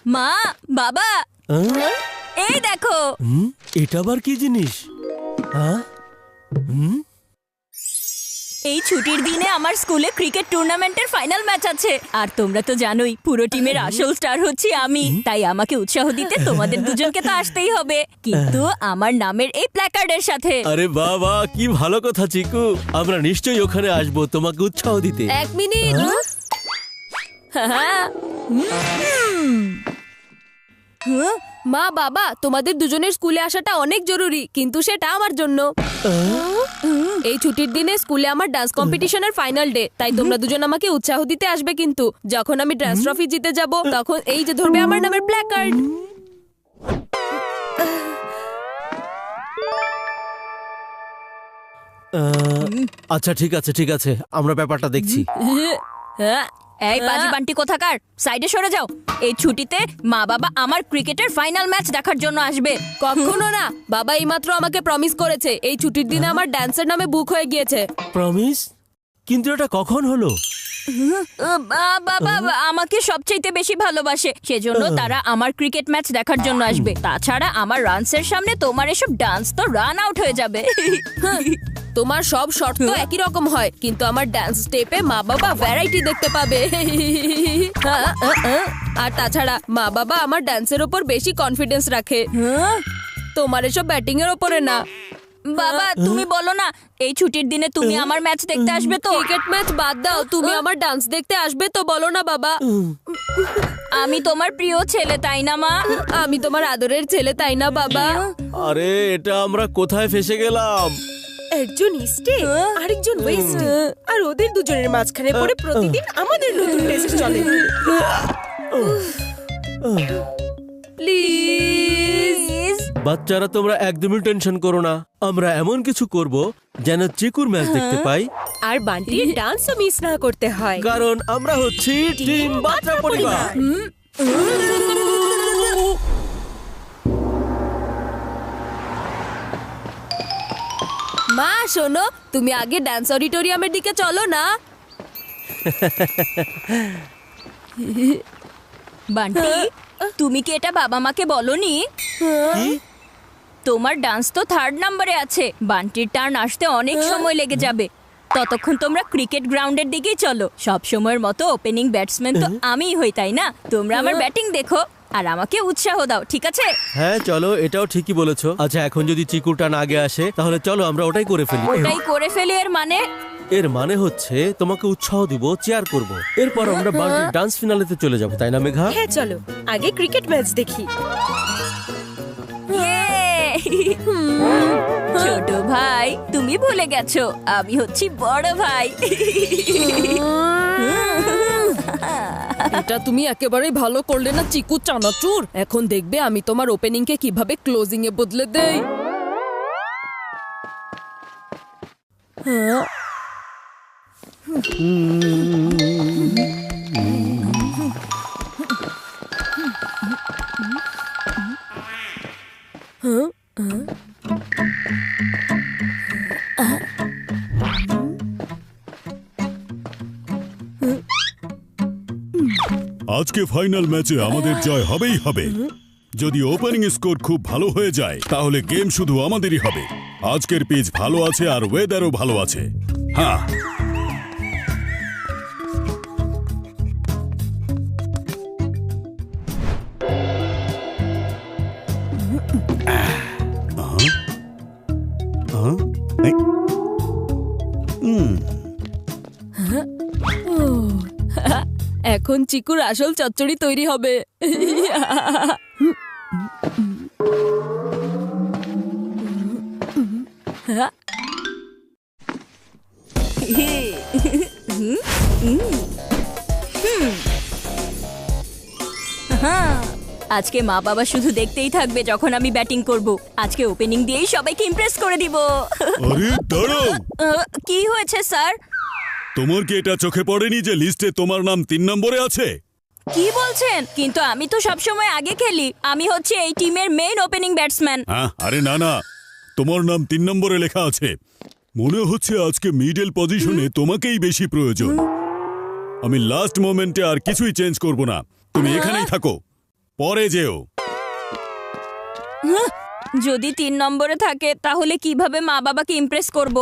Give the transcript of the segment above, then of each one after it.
মা, বাবা, এই দেখো। এটা আবার কি জিনিস? এই ছুটির দিনে আমার স্কুলে ক্রিকেট টুর্নামেন্টের ফাইনাল ম্যাচ আছে, আর তোমরা তো জানোই পুরো টিমের আসল স্টার হচ্ছি আমি। তাই আমাকে উৎসাহ দিতে তোমাদের দুজনকে তো আসতেই হবে, কিন্তু আমার নামের এই প্ল্যাকার্ডের সাথে। আরে বাবা, কি ভালো কথা চিকু। আমরা নিশ্চয়ই ওখানে আসবো তোমাকে উৎসাহ দিতে। 1 মিনিট। মা বাবা, তোমাদের দুজনের স্কুলে আসাটা অনেক জরুরি, কিন্তু সেটা আমার জন্য। এই ছুটির দিনে স্কুলে আমার ডান্স কম্পিটিশনের ফাইনাল ডে, তাই তোমরা দুজন আমাকে উৎসাহ দিতে আসবে। কিন্তু যখন আমি ডান্স ট্রফি জিতে যাব, তখন এই যে ধরবে আমার নামের প্ল্যাকার্ড। আচ্ছা ঠিক আছে ঠিক আছে, আমরা ব্যাপারটা দেখছি। এই বাজি বান্টি কোথাকার, সাইডে সরে যাও। এই ছুটিতে মা বাবা আমার ক্রিকেটের ফাইনাল ম্যাচ দেখার জন্য আসবে। কখনো না, বাবা এইমাত্র আমাকে প্রমিস করেছে এই ছুটির দিনে আমার ডান্সের নামে বুক হয়ে গিয়েছে। প্রমিস? কিন্তু এটা কখন হলো? বাবা আমাকে সবচেয়ে বেশি ভালোবাসে, সেজন্য তারা আমার ক্রিকেট ম্যাচ দেখার জন্য আসবে। তাছাড়া আমার রানসের সামনে তোমার এসব ডান্স তো রান আউট হয়ে যাবে। তোমার সব শর্ট তো একই রকম হয়, কিন্তু আমার ডান্স স্টেপে মা বাবা ভ্যারাইটি দেখতে পাবে। আর তাছাড়া মা বাবা আমার ডান্সের ওপর বেশি কনফিডেন্স রাখে, তোমার এসব ব্যাটিং এর ওপরে না। বাবা তুমি বলো না, এই ছুটির দিনে তুমি আমার ম্যাচ দেখতে আসবে তো? ক্রিকেট ম্যাচ বাদ দাও, তুমি আমার ডান্স দেখতে আসবে তো? বলো না বাবা। আমি তোমার প্রিয় ছেলে, তাই না মা? আমি তোমার আদরের ছেলে, তাই না বাবা? আরে এটা আমরা কোথায় ফেসে গেলাম? একজন ইস্টে আরেকজন ওয়েস্টে, আর ওদের দুজনের মাঝখানে পড়ে প্রতিদিন আমাদের নতুন টেস্ট চলে। প্লিজ। বাচ্চারা তোমরা একদমই টেনশন করো না, আমরা এমন কিছু করব যেন চিকুর ম্যাচ দেখতে পাই, আর বান্টির ডান্সও মিস না করতে হয়। কারণ আমরা হচ্ছি টিম বাচ্চা পরিবার। মা শোনো, তুমি আগে ডান্স অডিটোরিয়ামের দিকে চলো না। বান্টি, তুমি কি এটা বাবা মাকে বলনি? কি? তোমার ডান্স তো 3rd নম্বরে আছে, বান্টির টার্ন আসতে অনেক সময় লেগে যাবে। ততক্ষণ তোমরা ক্রিকেট গ্রাউন্ডের দিকেই চলো। সব সময়ের মতো ওপেনিং ব্যাটসম্যান তো আমিই হই, তাই না? তোমরা আমার ব্যাটিং দেখো আর আমাকে উৎসাহ দাও, ঠিক আছে? হ্যাঁ চলো, এটাও ঠিকই বলেছো। আচ্ছা এখন যদি চিকুর টান আগে আসে, তাহলে চলো আমরা ওটাই করে ফেলি। ওটাই করে ফেলি এর মানে? এর মানে হচ্ছে তোমাকে উৎসাহ দিব, চেয়ার করব, এরপর আমরা ডান্স ফিনালেতে চলে যাব, তাই না মেঘা? হ্যাঁ চলো, আগে ক্রিকেট ম্যাচ দেখি। ছোট ভাই, তুমি ভুলে গেছো আমি হচ্ছি বড় ভাই। এটা তুমি একেবারেই ভালো করলে না চিকু চানাচুর। এখন দেখবে আমি তোমার ওপেনিং কে কিভাবে ক্লোজিং এ বদলে দেই। আজকে ফাইনাল ম্যাচে আমাদের জয় হবেই হবে। যদি ওপেনিং স্কোর খুব ভালো হয়ে যায়, তাহলে গেম শুধু আমাদেরই হবে। আজকের পিচ ভালো আছে আর ওয়েদারও ভালো আছে। হ্যাঁ, এখন চিকুর আসল চচ্চড়ি তৈরি হবে। আজকে মা বাবা শুধু দেখতেই থাকবে যখন আমি ব্যাটিং করব। আজকে ওপেনিং দিয়েই সবাইকে ইমপ্রেস করে দিব। আরে দাঁড়াও, কি হয়েছে স্যার? তোমার কি এটা চোখে পড়েনি যে লিস্টে তোমার নাম 3 নম্বরে আছে? কি বলছেন? কিন্তু আমি তো সবসময় আগে খেলি, আমি হচ্ছে এই টিমের মেইন ওপেনিং ব্যাটসম্যান। হ্যাঁ, আরে না না, তোমার নাম 3 নম্বরে লেখা আছে। মনে হচ্ছে আজকে মিডল পজিশনে তোমাকেই বেশি প্রয়োজন। আমি লাস্ট মোমেন্টে আর কিছুই চেঞ্জ করব না, তুমি এখানেই থাকো। পরে যেও। যদি 3 নম্বরে থাকে তাহলে কিভাবে মা বাবাকে ইমপ্রেস করব?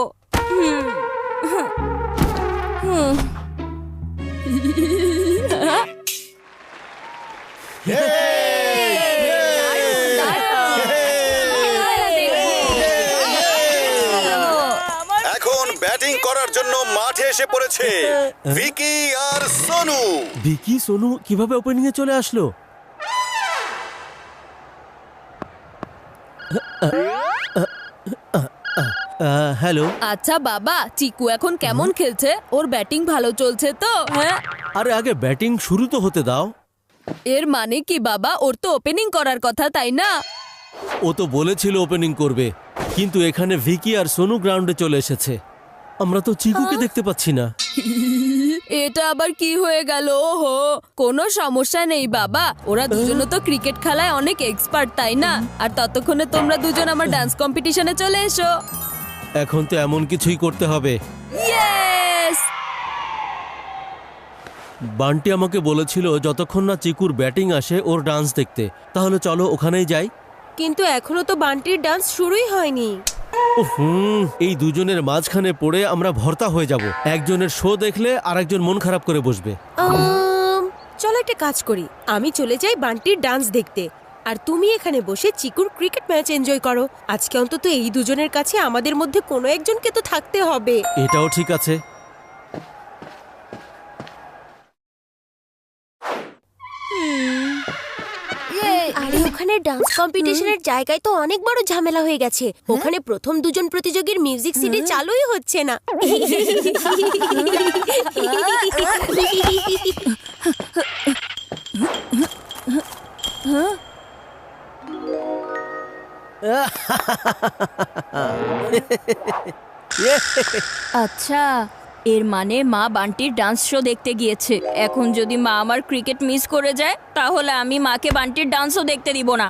এখন ব্যাটিং করার জন্য মাঠে এসে পড়েছে ভিকি আর সোনু। ভিকি সোনু কিভাবে ওপেনিং এ চলে আসলো? হ্যালো। আচ্ছা বাবা, চিকু এখন কেমন খেলছে? ওর ব্যাটিং ভালো চলছে তো? হ্যাঁ, আরে আগে ব্যাটিং শুরু তো হতে দাও। এর মানে কি বাবা? ওর তো ওপেনিং করার কথা, তাই না? ও তো বলেছিল ওপেনিং করবে, কিন্তু এখানে ভিকি আর সোনু গ্রাউন্ডে চলে এসেছে। আমরা তো চিকুকে দেখতে পাচ্ছি না। এটা আবার কি হয়ে গেল? ওহো, কোনো সমস্যা নেই বাবা, ওরা দুজনে তো ক্রিকেট খেলায় অনেক এক্সপার্ট, তাই না? আর ততক্ষণে তোমরা দুজন আমার ডান্স কম্পিটিশনে চলে এসো। এখন তো এমন কিছুই করতে হবে। ইয়েস! বান্টি আমাকে বলেছিল যতক্ষণ না চিকুর ব্যাটিং আসে ওর ডান্স দেখতে। তাহলে চলো ওখানেই যাই। কিন্তু এখনো তো বান্টির ডান্স শুরুই হয়নি। এই দুজনের মাঝখানে পড়ে আমরা ভর্তা হয়ে যাব। একজনের শো দেখলে আরেকজন মন খারাপ করে বসবে। চলো একটা কাজ করি, আমি চলে যাই বান্টির ডান্স দেখতে, আর তুমি এখানে বসে চিকুর ক্রিকেট ম্যাচ এনজয় করো। আজকে অন্তত এই দুজনের কাছে আমাদের মধ্যে কোনো একজনকে তো থাকতে হবে। এটাও ঠিক আছে। আরে ওখানে ডান্স কম্পিটিশনের জায়গায় তো অনেক বড় ঝামেলা হয়ে গেছে। ওখানে প্রথম দুজন প্রতিযোগীর মিউজিক সিডি চালুই হচ্ছে না। আচ্ছা, এর মানে মা বান্টির ডান্স শো দেখতে গিয়েছে। এখন যদি মা আমার ক্রিকেট মিস করে যায় তাহলে আমি মাকে বান্টির ডান্সও দেখতে দিব না।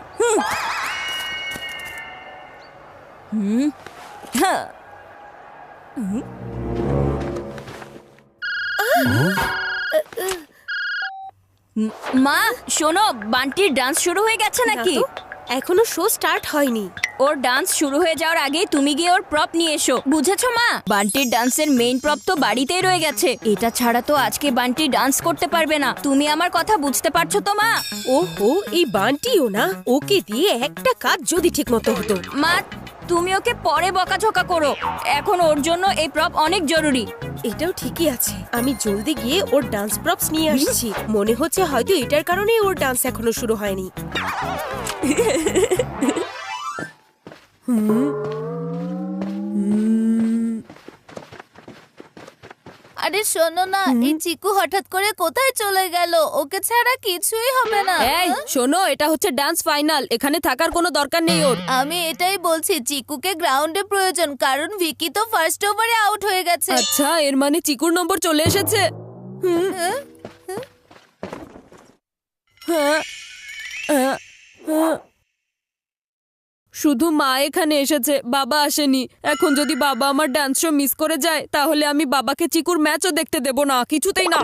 হ্যাঁ। মা শোনো, বান্টির ডান্স শুরু হয়ে গেছে নাকি? না তো, এখনো শো স্টার্ট হয়নি। ওর ডান্স শুরু হয়ে যাওয়ার আগেই তুমি গিয়ে ওর প্রপ নিয়ে এসো, বুঝেছো মা? বান্টির ডান্সের মেইন প্রপ তো বাড়িতেই রয়ে গেছে। এটা ছাড়া তো আজকে বান্টি ডান্স করতে পারবে না। তুমি আমার কথা বুঝতে পারছো তো মা? ওহো, এই বান্টিও না, ওকে দিয়ে একটা কাজ যদি ঠিক মতো হতো। মা, তুমি ওকে পরে বকাঝকা করো, এখন ওর জন্য এই প্রপ অনেক জরুরি। এটাও ঠিকই আছে, আমি জলদি গিয়ে ওর ডান্স প্রপস নিয়ে আসছি। মনে হচ্ছে হয়তো এটার কারণেই ওর ডান্স এখনো শুরু হয়নি। আরে শোনো না, এই চিকু হঠাৎ করে কোথায় চলে গেল? ওকে ছাড়া কিছুই হবে না। এই শোনো, এটা হচ্ছে ডান্স ফাইনাল, এখানে থাকার কোনো দরকার নেই ওর। আমি এটাই বলছি, চিকুকে গ্রাউন্ডে প্রয়োজন, কারণ ভিকি তো ফার্স্ট ওভারে আউট হয়ে গেছে। আচ্ছা, এর মানে চিকুর নম্বর চলে এসেছে। শুধু মা এখানে এসেছে, বাবা আসেনি। এখন যদি বাবা আমার ডান্স শো মিস করে যায় তাহলে আমি বাবাকে চিকুর ম্যাচও দেখতে দেব না, কিছুতেই না।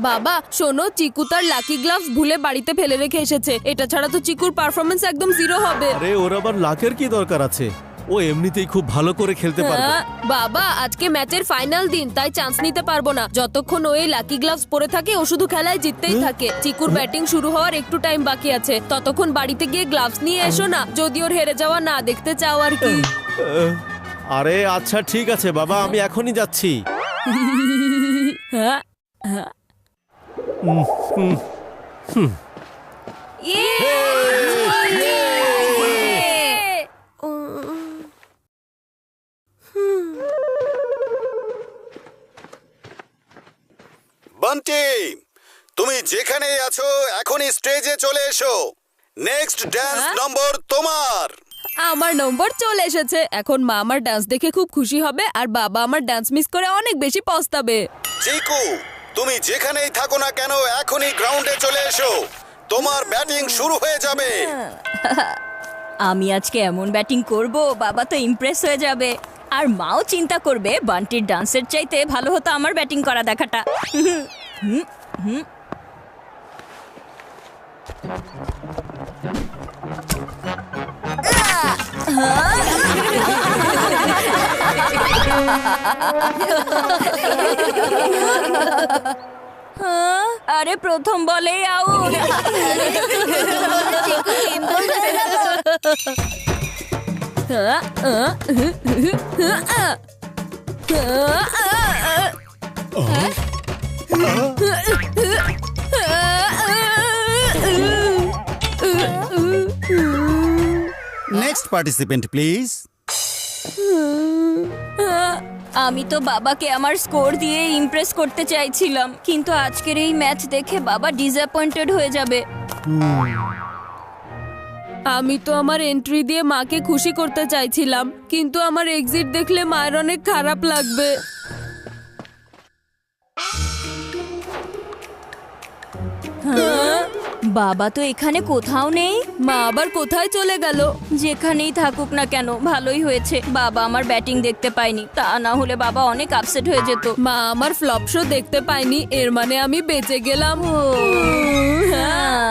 বাবা শোনো, চিকু তার লাকি গ্লাভস ভুলে বাড়িতে ফেলে রেখে এসেছে। এটা ছাড়া তো চিকুর পারফরমেন্স একদম জিরো হবে। আরে ওর আবার লাকের কি দরকার আছে? ও এমনিতেই খুব ভালো করে খেলতে পারবে। বাবা, আজকে ম্যাচের ফাইনাল দিন, তাই চান্স নিতে পারবো না। যতক্ষণ ও এই লাকি গ্লাভস পরে থাকে ও শুধু খেলায় জিততেই থাকে। চিকুর ব্যাটিং শুরু হওয়ার একটু টাইম বাকি আছে, ততক্ষণ বাড়িতে গিয়ে গ্লাভস নিয়ে এসো না, যদি ওর হেরে যাওয়া না দেখতে চাও আর কি। আরে আচ্ছা ঠিক আছে বাবা, আমি এখনই যাচ্ছি। হ্যাঁ, বান্টি, তুমি যেখানেই আছো এখনই স্টেজে চলে এসো। নেক্সট ডান্স নম্বর তোমার। আমার নম্বর চলে এসেছে। এখন মা আমার ডান্স দেখে খুব খুশি হবে আর বাবা আমার ডান্স মিস করে অনেক বেশি পস্তাবে। চিকু, তুমি যেখানেই থাকো না কেন এখনই গ্রাউন্ডে চলে এসো, তোমার ব্যাটিং শুরু হয়ে যাবে। আমি আজকে এমন ব্যাটিং করব, বাবা তো ইমপ্রেস হয়ে যাবে। আর মাও চিন্তা করবে বান্টির ডান্সের চাইতে ভালো হতো আমার ব্যাটিং করা দেখাটা। আরে প্রথম বলেই আউট। Next participant please. আমি তো বাবাকে আমার স্কোর দিয়ে ইমপ্রেস করতে চাইছিলাম, কিন্তু আজকের এই ম্যাচ দেখে বাবা ডিসঅ্যাপয়েন্টেড হয়ে যাবে। আমি তো আমার এন্ট্রি দিয়ে মাকে খুশি করতে চাইছিলাম, কিন্তু আমার এক্সিট দেখলে মায়ের অনেক খারাপ লাগবে। বাবা তো এখানে কোথাও নেই। মা আবার কোথায় চলে গেল? যেখানেই থাকুক না কেন ভালোই হয়েছে বাবা আমার ব্যাটিং দেখতে পায়নি, তা না হলে বাবা অনেক আপসেট হয়ে যেত। মা আমার ফ্লপ শো দেখতে পায়নি, এর মানে আমি বেঁচে গেলাম। হ্যাঁ।